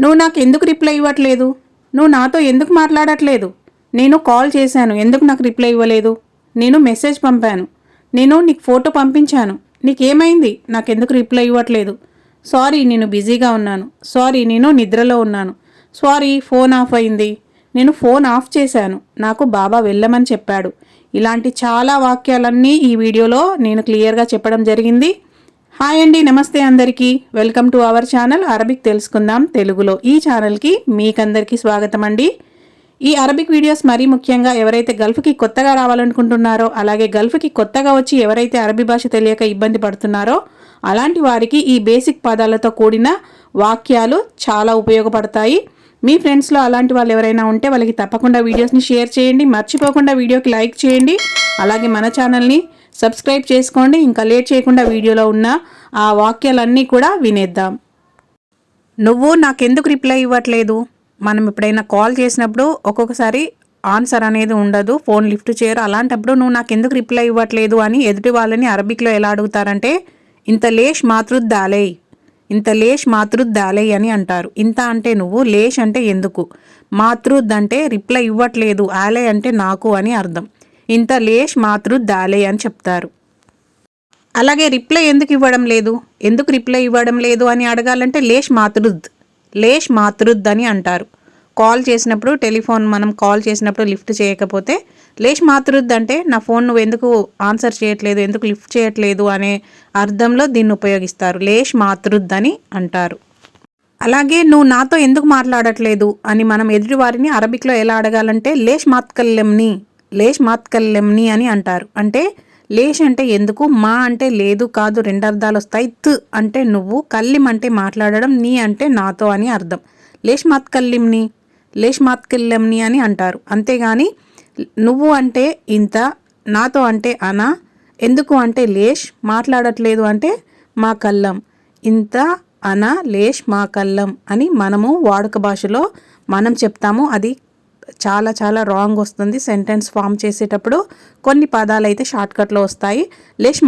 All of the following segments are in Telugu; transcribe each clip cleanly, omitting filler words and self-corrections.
నువ్వు నాకు ఎందుకు రిప్లై ఇవ్వట్లేదు? నువ్వు నాతో ఎందుకు మాట్లాడట్లేదు? నేను కాల్ చేశాను, ఎందుకు నాకు రిప్లై ఇవ్వలేదు? నేను మెసేజ్ పంపాను, నేను నీకు ఫోటో పంపించాను, నీకేమైంది? నాకెందుకు రిప్లై ఇవ్వట్లేదు? సారీ, నేను బిజీగా ఉన్నాను. సారీ, నేను నిద్రలో ఉన్నాను. సారీ, ఫోన్ ఆఫ్ అయింది. నేను ఫోన్ ఆఫ్ చేశాను, నాకు బాబా వెళ్ళమని చెప్పాడు. ఇలాంటి చాలా వాక్యాలన్నీ ఈ వీడియోలో నేను క్లియర్గా చెప్పడం జరిగింది. హాయ్ అండి, నమస్తే అందరికీ. Welcome to our channel Arabic తెలుసుకుందాం తెలుగులో. ఈ ఛానల్కి మీకందరికీ స్వాగతం అండి. ఈ అరబిక్ వీడియోస్ మరీ ముఖ్యంగా ఎవరైతే గల్ఫ్కి కొత్తగా రావాలనుకుంటున్నారో, అలాగే గల్ఫ్కి కొత్తగా వచ్చి ఎవరైతే అరబీ భాష తెలియక ఇబ్బంది పడుతున్నారో అలాంటి వారికి ఈ బేసిక్ పదాలతో కూడిన వాక్యాలు చాలా ఉపయోగపడతాయి. మీ ఫ్రెండ్స్లో అలాంటి వాళ్ళు ఎవరైనా ఉంటే వాళ్ళకి తప్పకుండా వీడియోస్ని షేర్ చేయండి. మర్చిపోకుండా వీడియోకి లైక్ చేయండి. అలాగే మన ఛానల్ని సబ్స్క్రైబ్ చేసుకోండి. ఇంకా లేట్ చేయకుండా వీడియోలో ఉన్న ఆ వాక్యాలన్నీ కూడా వినేద్దాం. నువ్వు నాకెందుకు రిప్లై ఇవ్వట్లేదు? మనం ఎప్పుడైనా కాల్ చేసినప్పుడు ఒక్కొక్కసారి ఆన్సర్ అనేది ఉండదు, ఫోన్ లిఫ్ట్ చేయరు. అలాంటప్పుడు నువ్వు నాకెందుకు రిప్లై ఇవ్వట్లేదు అని ఎదుటి వాళ్ళని అరబిక్లో ఎలా అడుగుతారంటే ఇంత లేష్ మాతృద్ దాలై, ఇంత లేష్ మాతృద్ దాలై అని అంటారు. ఇంత అంటే నువ్వు, లేష్ అంటే ఎందుకు, మాతృద్ అంటే రిప్లై ఇవ్వట్లేదు, ఆలే అంటే నాకు అని అర్థం. ఇంత లేష్ మాతృద్ దాలై అని చెప్తారు. అలాగే రిప్లై ఎందుకు ఇవ్వడం లేదు, ఎందుకు రిప్లై ఇవ్వడం లేదు అని అడగాలంటే లేష్ మాతృద్ అని అంటారు. కాల్ చేసినప్పుడు టెలిఫోన్ మనం కాల్ చేసినప్పుడు లిఫ్ట్ చేయకపోతే లేష్ మాతృద్ అంటే నా ఫోన్ నువ్వు ఎందుకు ఆన్సర్ చేయట్లేదు, ఎందుకు లిఫ్ట్ చేయట్లేదు అనే అర్థంలో దీన్ని ఉపయోగిస్తారు. లేష్ మాతృద్ అని అంటారు. అలాగే నువ్వు నాతో ఎందుకు మాట్లాడట్లేదు అని మనం ఎదుటి వారిని అరబిక్లో ఎలా అడగాలంటే లేష్ మాత్కల్లెంని అని అంటారు. అంటే లేష్ అంటే ఎందుకు, మా అంటే లేదు కాదు రెండు అర్థాలు వస్తాయి. త్ అంటే నువ్వు, కల్లిం అంటే మాట్లాడడం, నీ అంటే నాతో అని అర్థం. లేష్ మాత్కల్లెంని అని అంటారు. అంతేగాని నువ్వు అంటే ఇంత, నాతో అంటే అనా, ఎందుకు అంటే లేష్, మాట్లాడట్లేదు అంటే మా కల్లం. ఇంత అనా లేష్ మా కల్లం అని మనము వాడుక భాషలో మనం చెప్తాము. అది చాలా చాలా రాంగ్ వస్తుంది. సెంటెన్స్ ఫామ్ చేసేటప్పుడు కొన్ని పదాలు అయితే షార్ట్కట్లో వస్తాయి. లేష్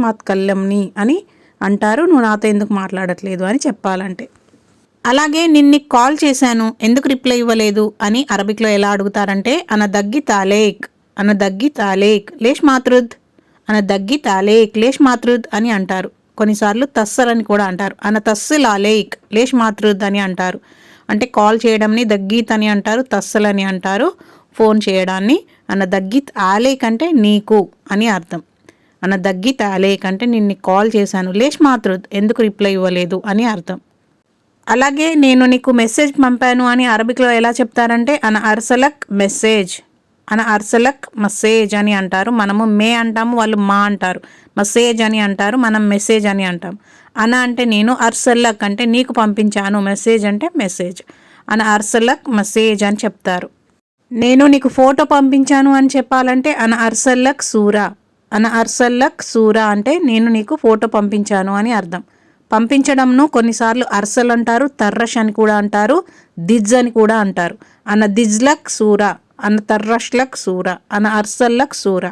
మాత్కల్లంని అని అంటారు. నువ్వు నాతో ఎందుకు మాట్లాడట్లేదు అని చెప్పాలంటే. అలాగే నిన్ను కాల్ చేశాను, ఎందుకు రిప్లై ఇవ్వలేదు అని అరబిక్లో ఎలా అడుగుతారంటే అన దగ్గి తాలేక్ లేష్ మాతృద్ అని అంటారు. కొన్నిసార్లు తస్సర్ అని కూడా అంటారు. అన తస్సుల్ ఆలేక్ లేష్ మాతృద్ అని అంటారు. అంటే కాల్ చేయడంని దగ్గీత్ అని అంటారు, తస్సల్ అని అంటారు. ఫోన్ చేయడాన్ని అన్న దగ్గీత్ ఆలేక్ అంటే నీకు అని అర్థం. అన్న దగ్గీత్ ఆలేక్ అంటే నిన్ను కాల్ చేశాను, లేష్ మాతృద్ ఎందుకు రిప్లై ఇవ్వలేదు అని అర్థం. అలాగే నేను నీకు మెసేజ్ పంపాను అని అరబిక్లో ఎలా చెప్తారంటే అన అర్సలక్ మెసేజ్ అని అంటారు. మనము మే అంటాము, వాళ్ళు మా అంటారు. మెసేజ్ అని అంటారు, మనం మెసేజ్ అని అంటాం. అన అంటే నేను, అర్సలక్ అంటే నీకు పంపించాను, మెసేజ్ అంటే మెసేజ్. అన అర్సలక్ మెసేజ్ అని చెప్తారు. నేను నీకు ఫోటో పంపించాను అని చెప్పాలంటే అన అర్సలక్ సూరా అంటే నేను నీకు ఫోటో పంపించాను అని అర్థం. పంపించడంను కొన్నిసార్లు అర్సల్ అంటారు, తర్రష్ అని కూడా అంటారు, దిజ్ అని కూడా అంటారు. అన దిజ్లక్ సూరా, అన తర్రష్లక్ సూరా, అన అర్సల్లక్ సూరా.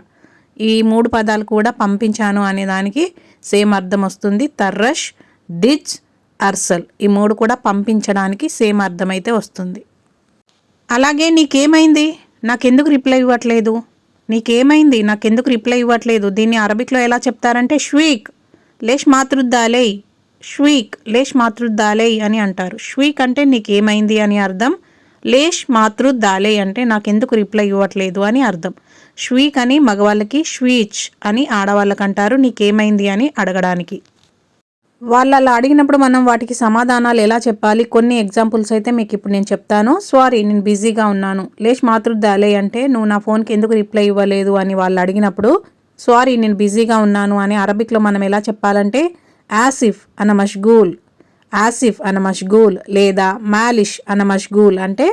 ఈ మూడు పదాలు కూడా పంపించాను అనే దానికి సేమ్ అర్థం వస్తుంది. తర్రష్, దిజ్, అర్సల్ ఈ మూడు కూడా పంపించడానికి సేమ్ అర్థం అయితే వస్తుంది. అలాగే నీకేమైంది, నాకెందుకు రిప్లై ఇవ్వట్లేదు, దీన్ని అరబిక్లో ఎలా చెప్తారంటే ష్వీక్ లేష్ మాతృద్ దాలై అని అంటారు. ష్వీక్ అంటే నీకేమైంది అని అర్థం. లేష్ మాతృద్ దాలై అంటే నాకెందుకు రిప్లై ఇవ్వట్లేదు అని అర్థం. ష్వీక్ అని మగవాళ్ళకి, ష్వీచ్ అని ఆడవాళ్ళకి అంటారు నీకేమైంది అని అడగడానికి. వాళ్ళు అలా అడిగినప్పుడు మనం వాటికి సమాధానాలు ఎలా చెప్పాలి, కొన్ని ఎగ్జాంపుల్స్ అయితే మీకు ఇప్పుడు నేను చెప్తాను. సారీ, నేను బిజీగా ఉన్నాను. లేష్ మాతృద్ దాలై అంటే నువ్వు నా ఫోన్కి ఎందుకు రిప్లై ఇవ్వలేదు అని వాళ్ళు అడిగినప్పుడు సారీ నేను బిజీగా ఉన్నాను అని అరబిక్లో మనం ఎలా చెప్పాలంటే ఆసిఫ్ అన మష్గూల్ లేదా మాలిష్ అన మష్గూల్ అంటే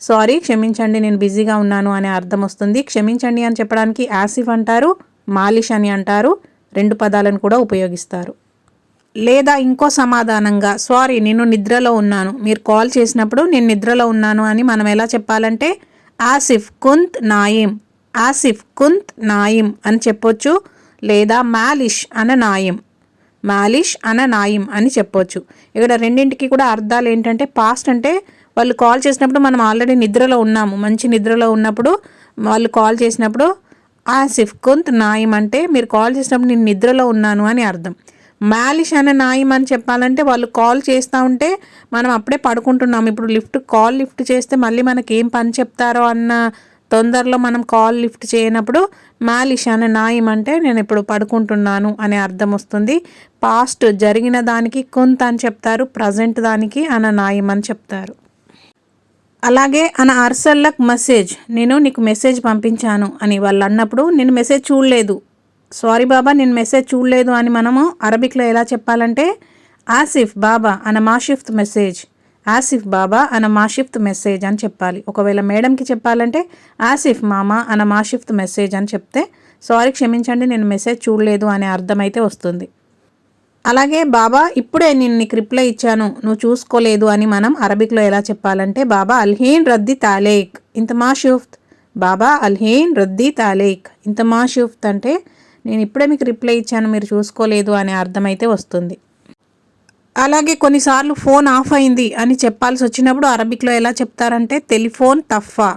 సారీ క్షమించండి నేను బిజీగా ఉన్నాను అనే అర్థం వస్తుంది. క్షమించండి అని చెప్పడానికి ఆసిఫ్ అంటారు, మాలిష్ అని అంటారు. రెండు పదాలను కూడా ఉపయోగిస్తారు. లేదా ఇంకో సమాధానంగా సారీ నేను నిద్రలో ఉన్నాను, మీరు కాల్ చేసినప్పుడు నేను నిద్రలో ఉన్నాను అని మనం ఎలా చెప్పాలంటే ఆసిఫ్ కుంత్ నాయిమ్ అని చెప్పొచ్చు. లేదా మాలిష్ అన నాయిమ్, మాలిష్ అన నాయిం అని చెప్పొచ్చు. ఇక్కడ రెండింటికి కూడా అర్థాలు ఏంటంటే, పాస్ట్ అంటే వాళ్ళు కాల్ చేసినప్పుడు మనం ఆల్రెడీ నిద్రలో ఉన్నాము, మంచి నిద్రలో ఉన్నప్పుడు వాళ్ళు కాల్ చేసినప్పుడు ఆసిఫ్ కుంత్ నాయిం అంటే మీరు కాల్ చేసినప్పుడు నేను నిద్రలో ఉన్నాను అని అర్థం. మాలిష్ అనే నాయిం అని చెప్పాలంటే వాళ్ళు కాల్ చేస్తూ ఉంటే మనం అప్పుడే పడుకుంటున్నాం. ఇప్పుడు కాల్ లిఫ్ట్ చేస్తే మళ్ళీ మనకి ఏం పని చెప్తారో అన్న తొందరలో మనం కాల్ లిఫ్ట్ చేయనప్పుడు మాలిష్ అనే నాయిం అంటే నేను ఇప్పుడు పడుకుంటున్నాను అనే అర్థం వస్తుంది. పాస్ట్ జరిగిన దానికి కుంత్ అని చెప్తారు, ప్రజెంట్ దానికి అన నాయిం అని చెప్తారు. అలాగే అన అర్సల్లక్ మెసేజ్, నేను నీకు మెసేజ్ పంపించాను అని వాళ్ళు అన్నప్పుడు నేను మెసేజ్ చూడలేదు, సారీ బాబా నేను మెసేజ్ చూడలేదు అని మనము అరబిక్లో ఎలా చెప్పాలంటే ఆసిఫ్ బాబా అన మాషిఫ్త్ మెసేజ్, ఆసిఫ్ బాబా అన మాషిఫ్త్ మెసేజ్ అని చెప్పాలి. ఒకవేళ మేడంకి చెప్పాలంటే ఆసిఫ్ మామా అన మాషిఫ్త్ మెసేజ్ అని చెప్తే సారీ క్షమించండి నేను మెసేజ్ చూడలేదు అనే అర్థమైతే వస్తుంది. అలాగే బాబా ఇప్పుడే నేను నీకు రిప్లై ఇచ్చాను నువ్వు చూసుకోలేదు అని మనం అరబిక్లో ఎలా చెప్పాలంటే బాబా అల్హీన్ రద్ది తాలేక్ ఇంత మాషిఫ్త్, బాబా అల్హీన్ రద్ది తాలేక్ ఇంత మాషిఫ్త్ అంటే నేను ఇప్పుడే మీకు రిప్లై ఇచ్చాను మీరు చూసుకోలేదు అనే అర్థమైతే వస్తుంది. అలాగే కొన్నిసార్లు ఫోన్ ఆఫ్ అయింది అని చెప్పాల్సి వచ్చినప్పుడు అరబిక్లో ఎలా చెప్తారంటే టెలిఫోన్ తఫా,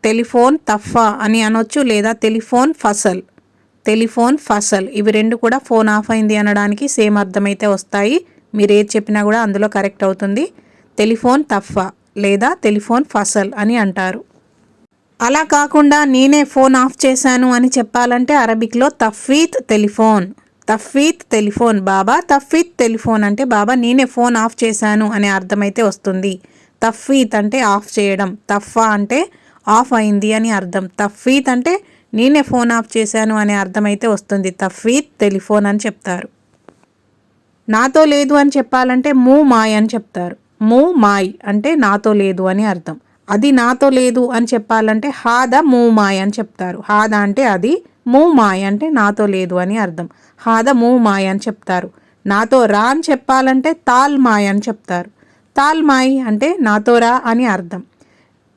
టెలిఫోన్ తఫా అని అనొచ్చు, లేదా టెలిఫోన్ ఫసల్, టెలిఫోన్ ఫసల్ ఇవి రెండు కూడా ఫోన్ ఆఫ్ అయింది అనడానికి సేమ్ అర్థమైతే వస్తాయి. మీరు ఏది చెప్పినా కూడా అందులో కరెక్ట్ అవుతుంది. టెలిఫోన్ తఫా లేదా టెలిఫోన్ ఫసల్ అని అంటారు. అలా కాకుండా నేనే ఫోన్ ఆఫ్ చేశాను అని చెప్పాలంటే అరబిక్లో తఫ్వీత్ టెలిఫోన్, తఫ్వీత్ టెలిఫోన్, బాబా తఫ్వీత్ టెలిఫోన్ అంటే బాబా నేనే ఫోన్ ఆఫ్ చేశాను అనే అర్థమైతే వస్తుంది. తఫ్వీత్ అంటే ఆఫ్ చేయడం, తఫా అంటే ఆఫ్ అయింది అని అర్థం, తఫ్వీత్ అంటే నేనే ఫోన్ ఆఫ్ చేశాను అనే అర్థమైతే వస్తుంది. తఫ్వీత్ టెలిఫోన్ అని చెప్తారు. నాతో లేదు అని చెప్పాలంటే మూ మాయ్ అని చెప్తారు. మూ మాయ్ అంటే నాతో లేదు అని అర్థం. అది నాతో లేదు అని చెప్పాలంటే హాద మూ మాయ్ అని చెప్తారు. హాద అంటే అది, మూ మాయ్ అంటే నాతో లేదు అని అర్థం. హాద మూ మాయ్ అని చెప్తారు. నాతో రా అని చెప్పాలంటే తాల్ మాయ్ అని చెప్తారు. తాల్ మాయ్ అంటే నాతో రా అని అర్థం.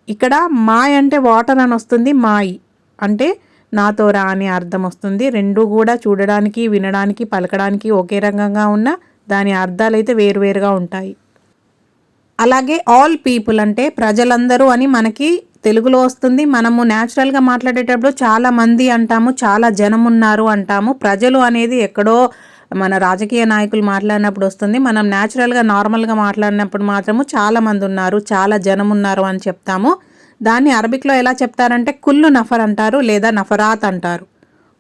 ఇక్కడ మాయ్ అంటే వాటర్ అని వస్తుంది, మాయ్ అంటే నాతో రా అని అర్థం వస్తుంది. రెండు కూడా చూడడానికి వినడానికి పలకడానికి ఒకే రకంగా ఉన్న దాని అర్థాలైతే వేరువేరుగా ఉంటాయి. అలాగే ఆల్ పీపుల్ అంటే ప్రజలందరూ అని మనకి తెలుగులో వస్తుంది. మనము న్యాచురల్గా మాట్లాడేటప్పుడు చాలా మంది అంటాము, చాలా జనం ఉన్నారు అంటాము. ప్రజలు అనేది ఎక్కడో మన రాజకీయ నాయకులు మాట్లాడినప్పుడు వస్తుంది. మనం న్యాచురల్గా నార్మల్గా మాట్లాడినప్పుడు మాత్రము చాలా మంది ఉన్నారు, చాలా జనం ఉన్నారు అని చెప్తాము. దాన్ని అరబిక్లో ఎలా చెప్తారంటే కుల్లు నఫర్ అంటారు లేదా నఫరాత్ అంటారు.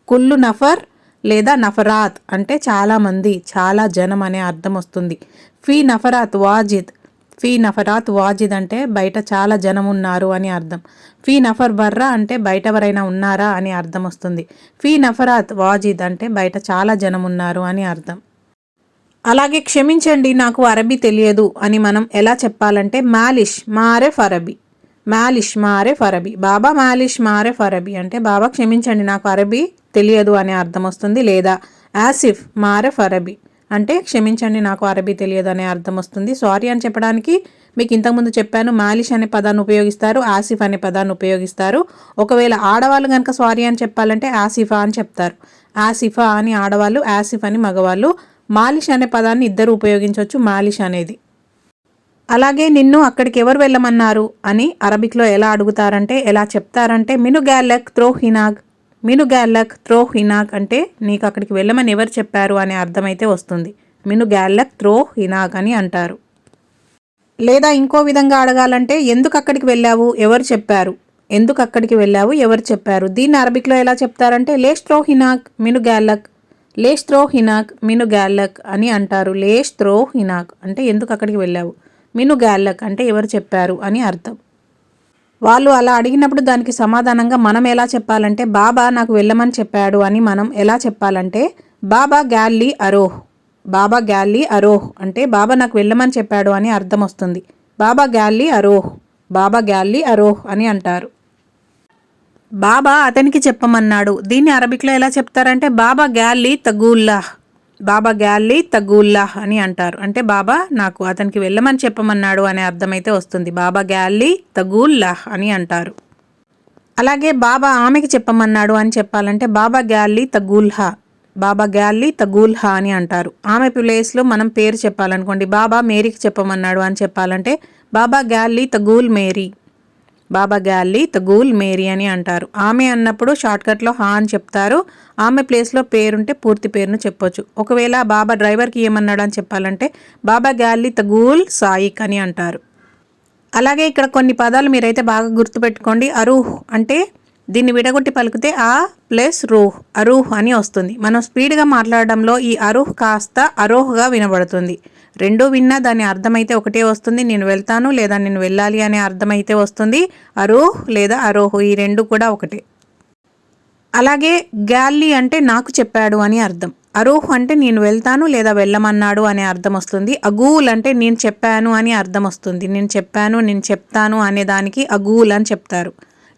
కుల్లు నఫర్ లేదా నఫరాత్ అంటే చాలామంది, చాలా జనం అనే అర్థం వస్తుంది. ఫీ నఫరాత్ వాజిద్, ఫీ నఫరాత్ వాజిద్ అంటే బయట చాలా జనం ఉన్నారు అని అర్థం. ఫీ నఫర్ బర్రా అంటే బయట ఎవరైనా ఉన్నారా అని అర్థం వస్తుంది. ఫీ నఫరాత్ వాజిద్ అంటే బయట చాలా జనం ఉన్నారు అని అర్థం. అలాగే క్షమించండి నాకు అరబీ తెలియదు అని మనం ఎలా చెప్పాలంటే మాలిష్ మారెఫ్ అరబీ, మాలిష్ మారెఫ్ అరబీ, బాబా మాలిష్ మారెఫ్ అరబీ అంటే బాబా క్షమించండి నాకు అరబీ తెలియదు అనే అర్థం వస్తుంది. లేదా ఆసిఫ్ మారెఫ్ అరబీ అంటే క్షమించండి నాకు అరబీ తెలియదు అనే అర్థం వస్తుంది. సారీ అని చెప్పడానికి మీకు ఇంతకుముందు చెప్పాను మాలిష్ అనే పదాన్ని ఉపయోగిస్తారు, ఆసిఫ్ అనే పదాన్ని ఉపయోగిస్తారు. ఒకవేళ ఆడవాళ్ళు కనుక సారీ అని చెప్పాలంటే ఆసిఫా అని చెప్తారు. ఆసిఫా అని ఆడవాళ్ళు, ఆసిఫ్ అని మగవాళ్ళు. మాలిష్ అనే పదాన్ని ఇద్దరు ఉపయోగించవచ్చు, మాలిష్ అనేది. అలాగే నిన్ను అక్కడికి ఎవరు వెళ్ళమన్నారు అని అరబిక్లో ఎలా అడుగుతారంటే ఎలా చెప్తారంటే మిను గ్యాలక్ త్రో హినాగ్, మిను గ్యాలక్ త్రో హినాగ్ అంటే నీకు అక్కడికి వెళ్ళమని ఎవరు చెప్పారు అనే అర్థమైతే వస్తుంది. మిను గ్యాలక్ త్రో హినాగ్ అని అంటారు. లేదా ఇంకో విధంగా అడగాలంటే ఎందుకు అక్కడికి వెళ్ళావు ఎవరు చెప్పారు, ఎందుకు అక్కడికి వెళ్ళావు ఎవరు చెప్పారు. దీన్ని అరబిక్లో ఎలా చెప్తారంటే లేష్ త్రో హినాగ్ మిను గ్యాలక్, లేష్ త్రో హినాగ్ మిను గ్యాలక్ అని అంటారు. లేష్ త్రో హినాగ్ అంటే ఎందుకు అక్కడికి వెళ్ళావు, మిను గ్యాలక్ అంటే ఎవరు చెప్పారు అని అర్థం. వాళ్ళు అలా అడిగినప్పుడు దానికి సమాధానంగా మనం ఎలా చెప్పాలంటే బాబా నాకు వెళ్ళమని చెప్పాడు అని మనం ఎలా చెప్పాలంటే బాబా గ్యాల్లీ అరోహ్, బాబా గ్యాల్లీ అరోహ్ అంటే బాబా నాకు వెళ్ళమని చెప్పాడు అని అర్థం వస్తుంది. బాబా గ్యాల్లీ అరోహ్, బాబా గ్యాల్లీ అరోహ్ అని అంటారు. బాబా అతనికి చెప్పమన్నాడు, దీన్ని అరబిక్లో ఎలా చెప్తారంటే బాబా గ్యాల్లీ తగూల్లాహ్, బాబా గ్యాల్లీ తగూల్లాహ్ అని అంటారు. అంటే బాబా నాకు అతనికి వెళ్ళమని చెప్పమన్నాడు అనే అర్థమైతే వస్తుంది. బాబా గ్యాల్లీ తగూల్లాహ్ అని అంటారు. అలాగే బాబా ఆమెకి చెప్పమన్నాడు అని చెప్పాలంటే బాబా గ్యాల్లీ తగూల్హా, బాబా గ్యాల్లీ తగూల్ హా అని అంటారు. ఆమె ప్లేస్లో మనం పేరు చెప్పాలనుకోండి, బాబా మేరీకి చెప్పమన్నాడు అని చెప్పాలంటే బాబా గ్యాల్లీ తగూల్ మేరీ, బాబా గ్యాల్లీ తగూల్ మేరీ అని అంటారు. ఆమె అన్నప్పుడు షార్ట్కట్లో హా అని చెప్తారు. ఆమె ప్లేస్లో పేరుంటే పూర్తి పేరును చెప్పొచ్చు. ఒకవేళ బాబా డ్రైవర్కి ఏమన్నాడు అని చెప్పాలంటే బాబా గ్యాల్లీ తగూల్ సాయిక్ అని అంటారు. అలాగే ఇక్కడ కొన్ని పదాలు మీరైతే బాగా గుర్తుపెట్టుకోండి. అరూహ్ అంటే దీన్ని విడగొట్టి పలికితే ఆ ప్లస్ రూహ్, అరూహ్ అని వస్తుంది. మనం స్పీడ్గా మాట్లాడడంలో ఈ అరూహ్ కాస్త అరోహ్గా వినబడుతుంది. రెండూ విన్నా దాని అర్థమైతే ఒకటే వస్తుంది. నేను వెళ్తాను లేదా నేను వెళ్ళాలి అనే అర్థమైతే వస్తుంది. అరూహ్ లేదా అరోహ్ ఈ రెండు కూడా ఒకటే. అలాగే గ్యాల్లీ అంటే నాకు చెప్పాడు అని అర్థం. అరూహ్ అంటే నేను వెళ్తాను లేదా వెళ్ళమన్నాడు అనే అర్థం వస్తుంది. అగూల్ అంటే నేను చెప్పాను అని అర్థం వస్తుంది. నేను చెప్పాను, నేను చెప్తాను అనే దానికి అగూల్ అని చెప్తారు.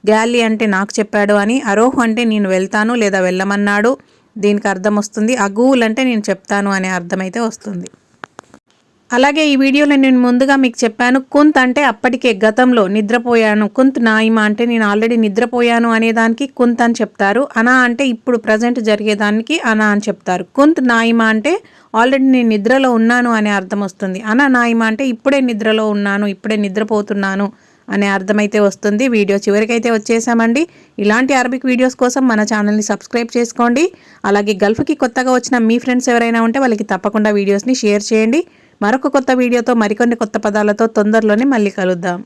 గ్యాల్లీ అంటే నాకు చెప్పాడు అని, అరోహ్ అంటే నేను వెళ్తాను లేదా వెళ్ళమన్నాడు దీనికి అర్థం వస్తుంది. అగూల్ అంటే నేను చెప్తాను అనే అర్థం అయితే వస్తుంది. అలాగే ఈ వీడియోలో నేను ముందుగా మీకు చెప్పాను, కుంత్ అంటే అప్పటికే గతంలో నిద్రపోయాను, కుంత్ నాయిమా అంటే నేను ఆల్రెడీ నిద్రపోయాను అనేదానికి కుంత్ అని చెప్తారు. అనా అంటే ఇప్పుడు ప్రజెంట్ జరిగేదానికి అనా అని చెప్తారు. కుంత్ నాయిమా అంటే ఆల్రెడీ నేను నిద్రలో ఉన్నాను అనే అర్థం వస్తుంది. అనా నాయిమా అంటే ఇప్పుడే నిద్రలో ఉన్నాను, ఇప్పుడే నిద్రపోతున్నాను అనే అర్థమైతే వస్తుంది. వీడియో చివరికైతే వచ్చేసామండి. ఇలాంటి అరబిక్ వీడియోస్ కోసం మన ఛానల్ని సబ్స్క్రైబ్ చేసుకోండి. అలాగే గల్ఫ్కి కొత్తగా వచ్చిన మీ ఫ్రెండ్స్ ఎవరైనా ఉంటే వాళ్ళకి తప్పకుండా వీడియోస్ని షేర్ చేయండి. మరొక కొత్త వీడియోతో మరికొన్ని కొత్త పదాలతో తొందరలోనే మళ్ళీ కలుద్దాం.